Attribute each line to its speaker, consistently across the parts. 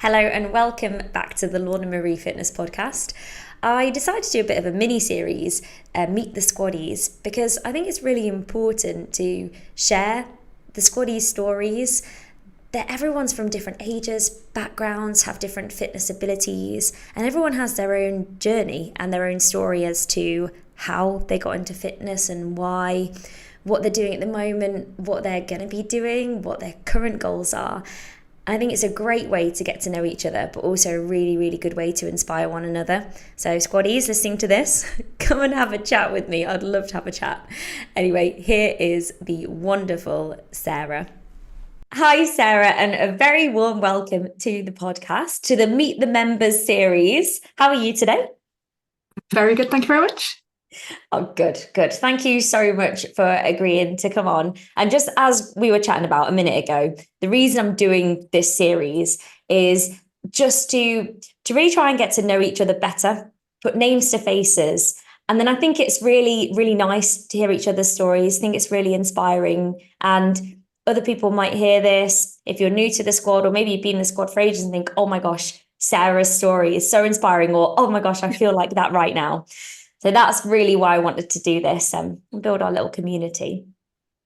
Speaker 1: Hello and welcome back to the Lorna Marie Fitness Podcast. I decided to do a bit of a mini-series, Meet the Squaddies, because I think it's really important to share the Squaddies' stories. That everyone's from different ages, backgrounds, have different fitness abilities, and everyone has their own journey and their own story as to how they got into fitness and why, what they're doing at the moment, what they're going to be doing, what their current goals are. I think it's a great way to get to know each other, but also a really, really good way to inspire one another. So Squaddies listening to this, come and have a chat with me. I'd love to have a chat. Anyway, here is the wonderful Sarah. Hi, Sarah, and a very warm welcome to the podcast, to the Meet the Members series. How are you today?
Speaker 2: Very good. Thank you very much.
Speaker 1: Oh, good. Thank you so much for agreeing to come on. And just as we were chatting about a minute ago, the reason I'm doing this series is just to really try and get to know each other better, put names to faces. And then I think it's really, really nice to hear each other's stories. I think it's really inspiring. And other people might hear this if you're new to the squad, or maybe you've been in the squad for ages and think, oh my gosh, Sarah's story is so inspiring, or oh my gosh, I feel like that right now. So that's really why I wanted to do this and build our little community.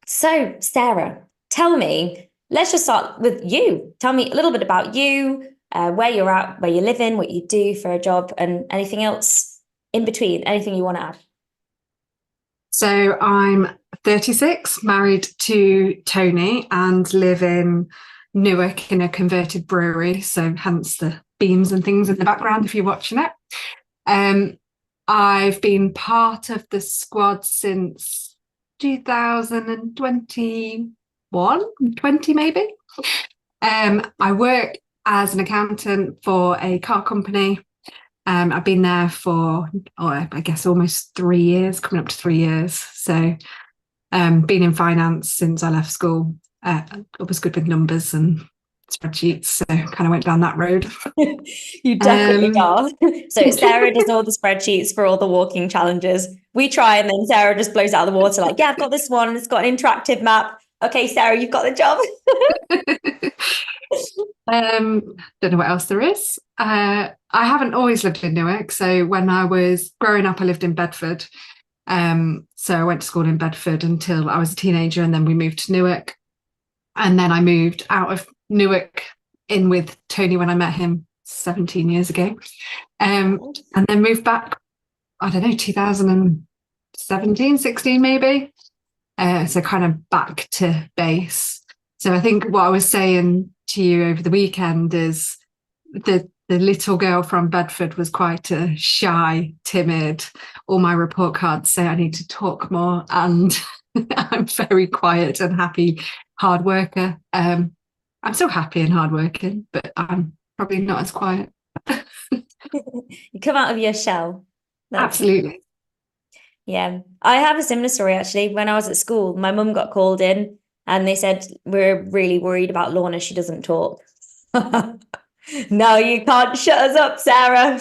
Speaker 1: So Sarah, tell me, let's just start with you. Tell me a little bit about you, where you're at, where you live in, what you do for a job, and anything else in between, anything you want to add.
Speaker 2: So I'm 36, married to Tony, and live in Newark in a converted brewery. So hence the beams and things in the background if you're watching it. I've been part of the squad since 2021, 20 maybe. I work as an accountant for a car company. I've been there for, I guess, almost 3 years, coming up to 3 years. So been in finance since I left school. I was good with numbers and spreadsheets, so kind of went down that road.
Speaker 1: You definitely are. So Sarah does all the spreadsheets for all the walking challenges. We try, and then Sarah just blows out of the water like, yeah, I've got this one. It's got an interactive map. Okay, Sarah, you've got the job.
Speaker 2: Don't know what else there is. I haven't always lived in Newark. So when I was growing up, I lived in Bedford. So I went to school in Bedford until I was a teenager, and then we moved to Newark. And then I moved out of Newark in with Tony when I met him 17 years ago. And then moved back, I don't know, 2017, 16 maybe. So kind of back to base. So I think what I was saying to you over the weekend is the little girl from Bedford was quite a shy, timid. All my report cards say I need to talk more, and I'm very quiet and happy, hard worker. I'm still happy and hardworking, but I'm probably not as quiet.
Speaker 1: You come out of your shell.
Speaker 2: Absolutely.
Speaker 1: Yeah, I have a similar story actually. When I was at school, my mum got called in and they said, we're really worried about Lorna. She doesn't talk. No, you can't shut us up, Sarah.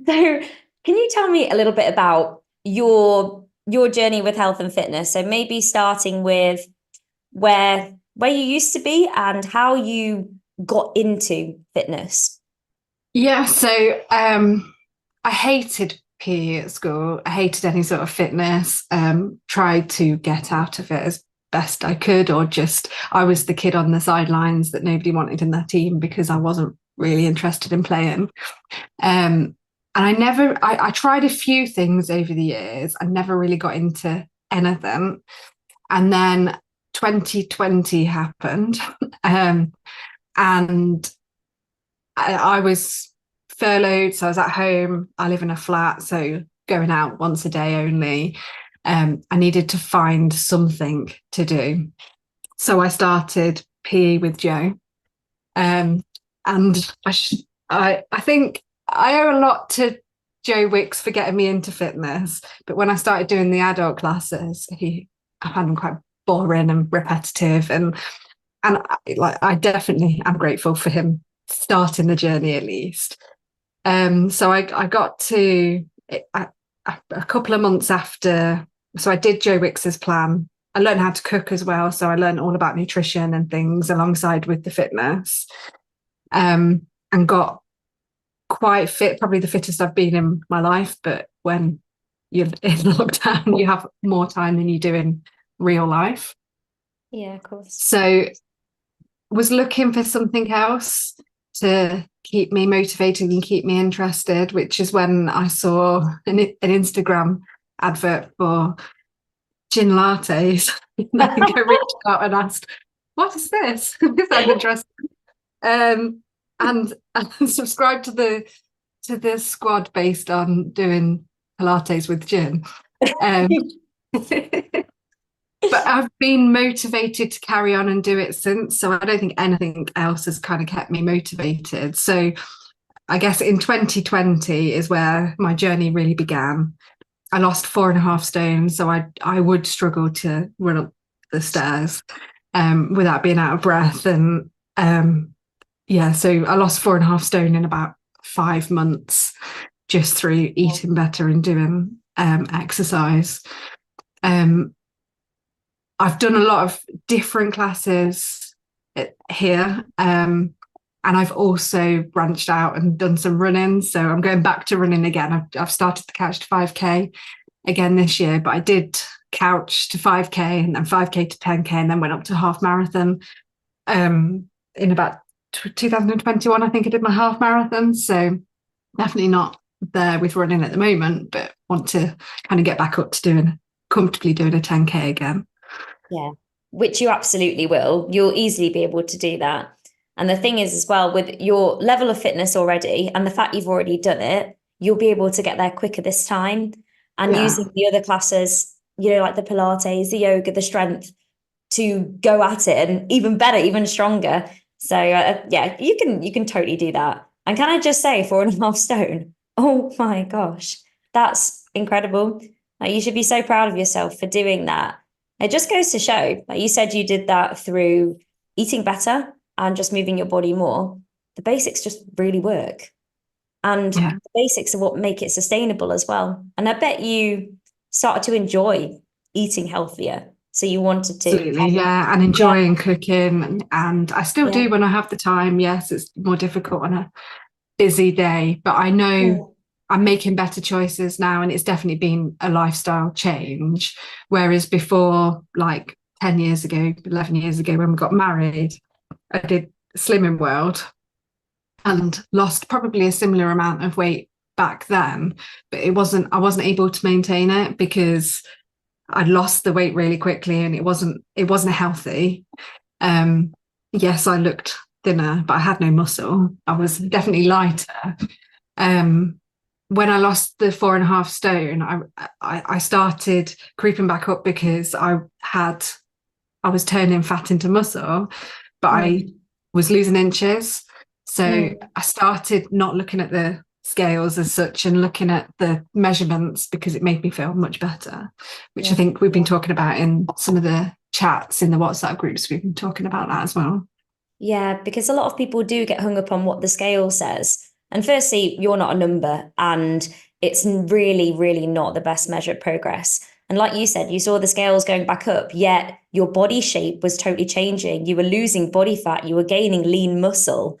Speaker 1: So can you tell me a little bit about your journey with health and fitness? So maybe starting with where you used to be and how you got into fitness.
Speaker 2: Yeah, so I hated PE at school. I hated any sort of fitness. Tried to get out of it as best I could, or just I was the kid on the sidelines that nobody wanted in their team because I wasn't really interested in playing. And I tried a few things over the years. I never really got into anything. And then 2020 happened. And I was furloughed, so I was at home. I live in a flat, so going out once a day only. I needed to find something to do. So I started PE with Joe. And I think I owe a lot to Joe Wicks for getting me into fitness. But when I started doing the adult classes, I found them quite boring and repetitive. And I definitely am grateful for him starting the journey at least. So I got to a couple of months after. So I did Joe Wicks's plan I learned how to cook as well. So I learned all about nutrition and things alongside with the fitness, and got quite fit, probably the fittest I've been in my life. But when you're in lockdown, you have more time than you do in real life.
Speaker 1: Yeah, of course.
Speaker 2: So was looking for something else to keep me motivated and keep me interested, which is when I saw an Instagram advert for gin lattes. And I think I reached out and asked, what is this? This sounds interesting. And subscribed to the squad based on doing Pilates with gin. But I've been motivated to carry on and do it since. So I don't think anything else has kind of kept me motivated. So I guess in 2020 is where my journey really began. I lost 4.5 stone. So I would struggle to run up the stairs without being out of breath. And so I lost 4.5 stone in about 5 months just through eating better and doing exercise. I've done a lot of different classes here, and I've also branched out and done some running. So I'm going back to running again. I've started the couch to 5K again this year, but I did couch to 5K and then 5K to 10K and then went up to half marathon in about 2021. I think I did my half marathon. So definitely not there with running at the moment, but want to kind of get back up to comfortably doing a 10K again.
Speaker 1: Yeah, which you absolutely will. You'll easily be able to do that. And the thing is as well, with your level of fitness already and the fact you've already done it, you'll be able to get there quicker this time. And using the other classes, like the Pilates, the yoga, the strength, to go at it and even better, even stronger. So you can totally do that. And can I just say 4.5 stone? Oh my gosh, that's incredible. Like, you should be so proud of yourself for doing that. It just goes to show, like you said, you did that through eating better and just moving your body more. The basics just really work. And the basics are what make it sustainable as well. And I bet you started to enjoy eating healthier. So you wanted to.
Speaker 2: Absolutely, and enjoying cooking. And I still do when I have the time. Yes, it's more difficult on a busy day, but I know I'm making better choices now, and it's definitely been a lifestyle change. Whereas before, like 10 years ago, 11 years ago, when we got married, I did Slimming World and lost probably a similar amount of weight back then, but I wasn't able to maintain it because I'd lost the weight really quickly and it wasn't healthy. Yes, I looked thinner, but I had no muscle. I was definitely lighter. When I lost the 4.5 stone, I started creeping back up because I was turning fat into muscle, but I was losing inches. So I started not looking at the scales as such and looking at the measurements because it made me feel much better, which I think we've been talking about in some of the chats in the WhatsApp groups. We've been talking about that as well.
Speaker 1: Yeah, because a lot of people do get hung up on what the scale says. And firstly, you're not a number, and it's really, really not the best measure of progress. And like you said, you saw the scales going back up, yet your body shape was totally changing. You were losing body fat, you were gaining lean muscle.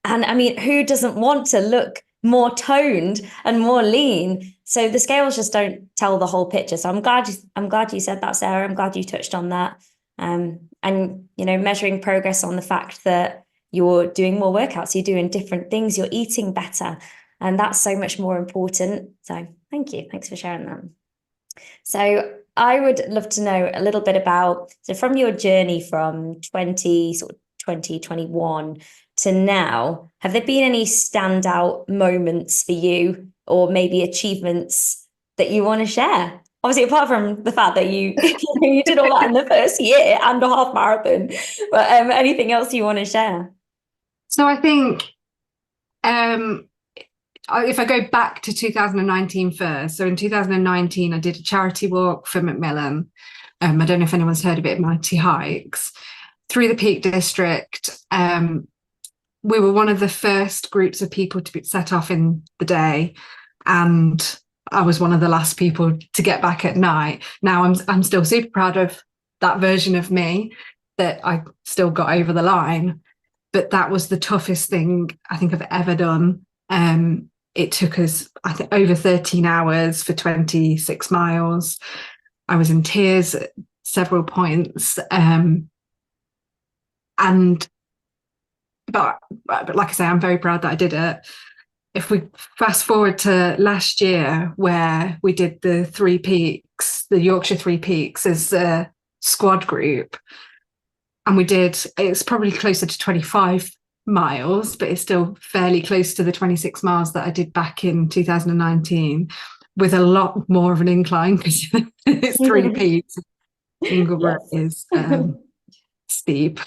Speaker 1: And I mean, who doesn't want to look more toned and more lean? So the scales just don't tell the whole picture. So I'm glad you said that, Sarah. I'm glad you touched on that. And measuring progress on the fact that you're doing more workouts, you're doing different things, you're eating better. And that's so much more important. So thank you. Thanks for sharing that. So I would love to know a little bit from your journey from 2021 to now, have there been any standout moments for you or maybe achievements that you want to share? Obviously, apart from the fact that you you did all that in the first year and a half marathon, but anything else you want to share?
Speaker 2: So I think if I go back to 2019 first, so in 2019, I did a charity walk for Macmillan. I don't know if anyone's heard of it, Mighty Hikes, through the Peak District. We were one of the first groups of people to be set off in the day, and I was one of the last people to get back at night. Now I'm still super proud of that version of me that I still got over the line. But that was the toughest thing I think I've ever done. It took us, I think, over 13 hours for 26 miles. I was in tears at several points. But like I say, I'm very proud that I did it. If we fast forward to last year, where we did the Three Peaks, the Yorkshire Three Peaks as a squad group, and it's probably closer to 25 miles, but it's still fairly close to the 26 miles that I did back in 2019, with a lot more of an incline because it's Three Peaks. Ingleborough is steep.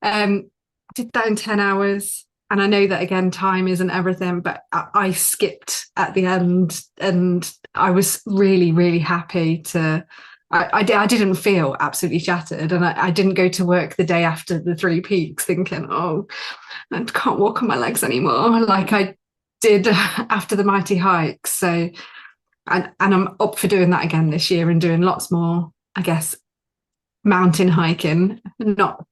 Speaker 2: Did that in 10 hours. And I know that, again, time isn't everything, but I skipped at the end, and I was really, really happy to. I didn't feel absolutely shattered, and I didn't go to work the day after the Three Peaks thinking, oh, I can't walk on my legs anymore, like I did after the mighty hikes. So, and I'm up for doing that again this year and doing lots more, I guess, mountain hiking, not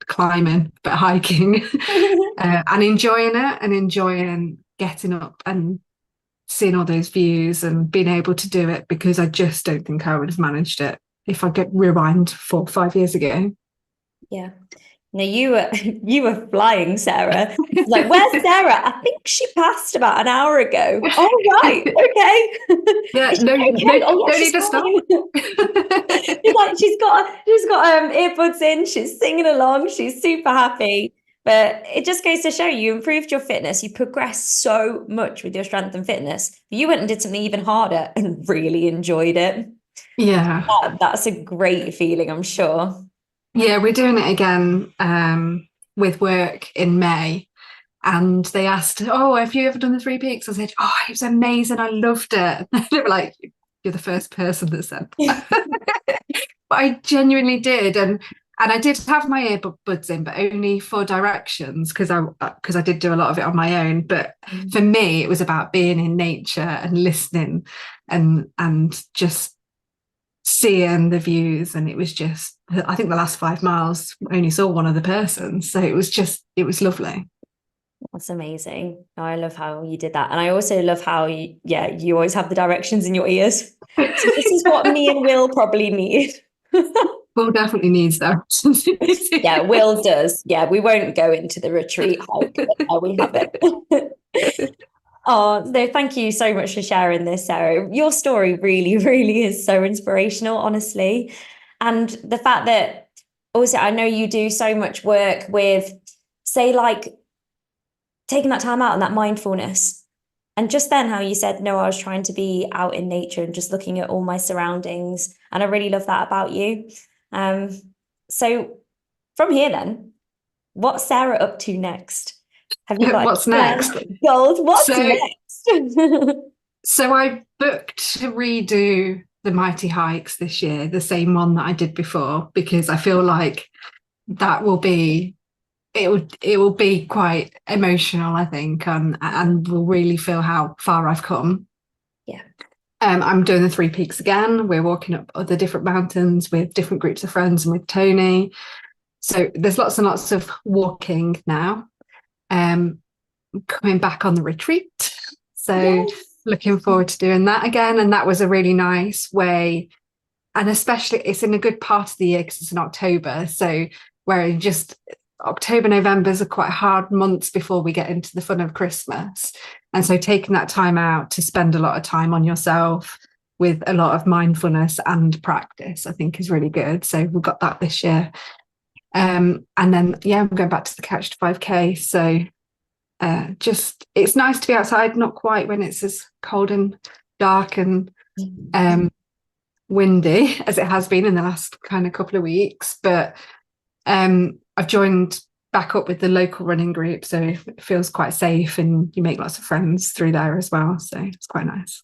Speaker 2: climbing, but hiking, and enjoying it, and enjoying getting up and seeing all those views and being able to do it, because I just don't think I would have managed it if I could rewind 4 or 5 years ago.
Speaker 1: Yeah. No, you were flying, Sarah. Like, where's Sarah? I think she passed about an hour ago. Oh, right. Okay.
Speaker 2: Yeah,
Speaker 1: no,
Speaker 2: don't need to stop.
Speaker 1: She's got earbuds in, she's singing along, she's super happy. But it just goes to show you improved your fitness, you progressed so much with your strength and fitness. You went and did something even harder and really enjoyed it.
Speaker 2: Yeah.
Speaker 1: That's a great feeling, I'm sure.
Speaker 2: Yeah, we're doing it again with work in May. And they asked, oh, have you ever done the Three Peaks? I said, oh, it was amazing. I loved it. They were like, you're the first person that said that. But I genuinely did. And I did have my earbuds in, but only for directions, because I did do a lot of it on my own. But for me, it was about being in nature and listening and just seeing the views. And it was just, I think the last 5 miles I only saw one other person. So it was lovely.
Speaker 1: That's amazing. I love how you did that. And I also love how you always have the directions in your ears. So this is what me and Will probably need.
Speaker 2: Will definitely needs directions.
Speaker 1: Yeah, Will does. Yeah, we won't go into the retreat hike, but we have it. Oh, no, thank you so much for sharing this, Sarah. Your story really, really is so inspirational, honestly. And the fact that also, I know you do so much work with, say, like taking that time out and that mindfulness. And just then how you said, no, I was trying to be out in nature and just looking at all my surroundings. And I really love that about you. So from here then, what's Sarah up to next? Have you got
Speaker 2: what's next?
Speaker 1: Goals? What's next?
Speaker 2: So I booked to redo the Mighty Hikes this year, the same one that I did before, because I feel like that will be it will be quite emotional, I think, and will really feel how far I've come.
Speaker 1: Yeah.
Speaker 2: I'm doing the Three Peaks again. We're walking up other different mountains with different groups of friends and with Tony. So there's lots and lots of walking now. Coming back on the retreat. So looking forward to doing that again. And that was a really nice way. And especially it's in a good part of the year because it's in October. So where just October, November are quite hard months before we get into the fun of Christmas. And so taking that time out to spend a lot of time on yourself with a lot of mindfulness and practice, I think is really good. So we've got that this year. And then, I'm going back to the Couch to 5K. So just, it's nice to be outside, not quite when it's as cold and dark and windy as it has been in the last kind of couple of weeks. But I've joined back up with the local running group, so it feels quite safe and you make lots of friends through there as well. So it's quite nice.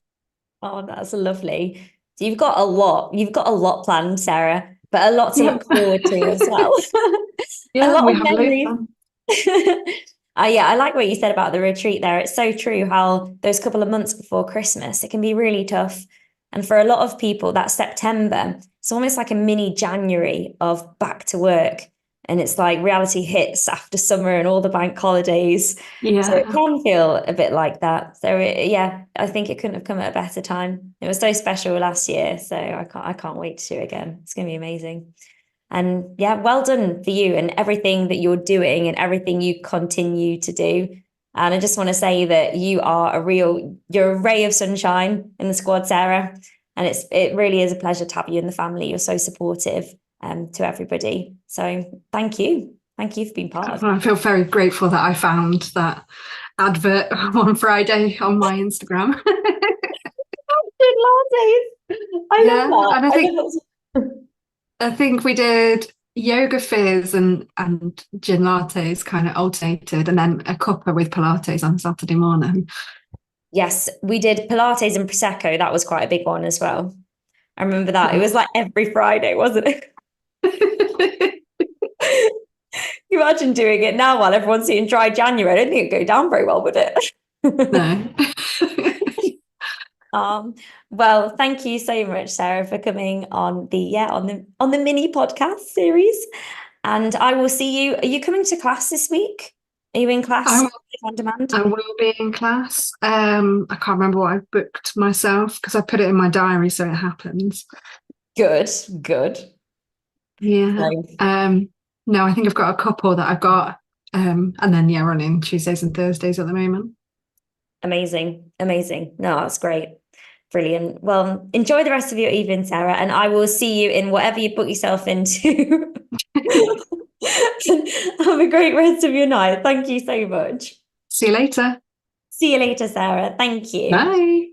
Speaker 1: Oh, that's lovely. So you've got a lot planned, Sarah, but a lot to look forward to as well.
Speaker 2: Yeah,
Speaker 1: a lot
Speaker 2: we
Speaker 1: of
Speaker 2: have
Speaker 1: memories.
Speaker 2: Yeah,
Speaker 1: I like what you said about the retreat there. It's so true how those couple of months before Christmas, it can be really tough. And for a lot of people, that September it's almost like a mini January of back to work. And it's like reality hits after summer and all the bank holidays. So it
Speaker 2: Yeah.
Speaker 1: can feel a bit like that. So yeah, I think it couldn't have come at a better time. It was so special last year. So I can't wait to do it again. It's going to be amazing. And yeah, well done for you and everything that you're doing and everything you continue to do. And I just want to say that you're a ray of sunshine in the squad, Sarah. And it really is a pleasure to have you in the family. You're so supportive to everybody. So thank you. Thank you for being part of it.
Speaker 2: I feel very grateful that I found that advert on Friday on my Instagram.
Speaker 1: I love that.
Speaker 2: And I think we did yoga fizz and gin lattes kind of alternated, and then a cuppa with Pilates on Saturday morning.
Speaker 1: Yes, we did Pilates and Prosecco. That was quite a big one as well. I remember that. It was like every Friday, wasn't it? You imagine doing it now while everyone's seeing dry January. I don't think it'd go down very well, would it?
Speaker 2: No.
Speaker 1: Well, thank you so much, Sarah, for coming on the mini podcast series. And I will see you. Are you coming to class this week? Are you in class on demand?
Speaker 2: I will be in class. I can't remember what I booked myself because I put it in my diary so it happens.
Speaker 1: Good.
Speaker 2: Yeah. No, I think I've got a couple that I've got. And then running Tuesdays and Thursdays at the moment.
Speaker 1: Amazing. No, that's great. Brilliant. Well, enjoy the rest of your evening, Sarah, and I will see you in whatever you book yourself into. Have a great rest of your night. Thank you so much.
Speaker 2: See you later.
Speaker 1: See you later, Sarah. Thank you.
Speaker 2: Bye.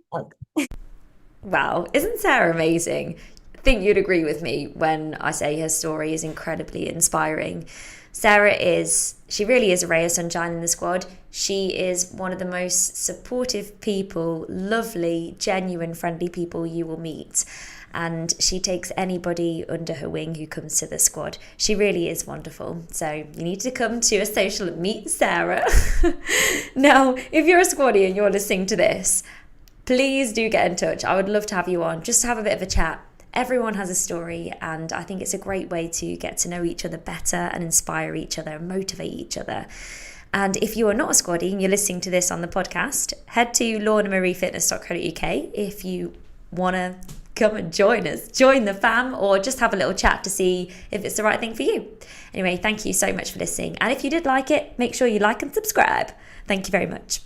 Speaker 1: Wow, isn't Sarah amazing? I think you'd agree with me when I say her story is incredibly inspiring. She really is a ray of sunshine in the squad. She is one of the most supportive people, lovely, genuine, friendly people you will meet. And she takes anybody under her wing who comes to the squad. She really is wonderful. So you need to come to a social and meet Sarah. Now, if you're a squaddie and you're listening to this, please do get in touch. I would love to have you on, just to have a bit of a chat. Everyone has a story, and I think it's a great way to get to know each other better and inspire each other and motivate each other. And if you are not a squaddie and you're listening to this on the podcast, head to lornamariefitness.co.uk if you want to come and join us, join the fam, or just have a little chat to see if it's the right thing for you. Anyway, thank you so much for listening. And if you did like it, make sure you like and subscribe. Thank you very much.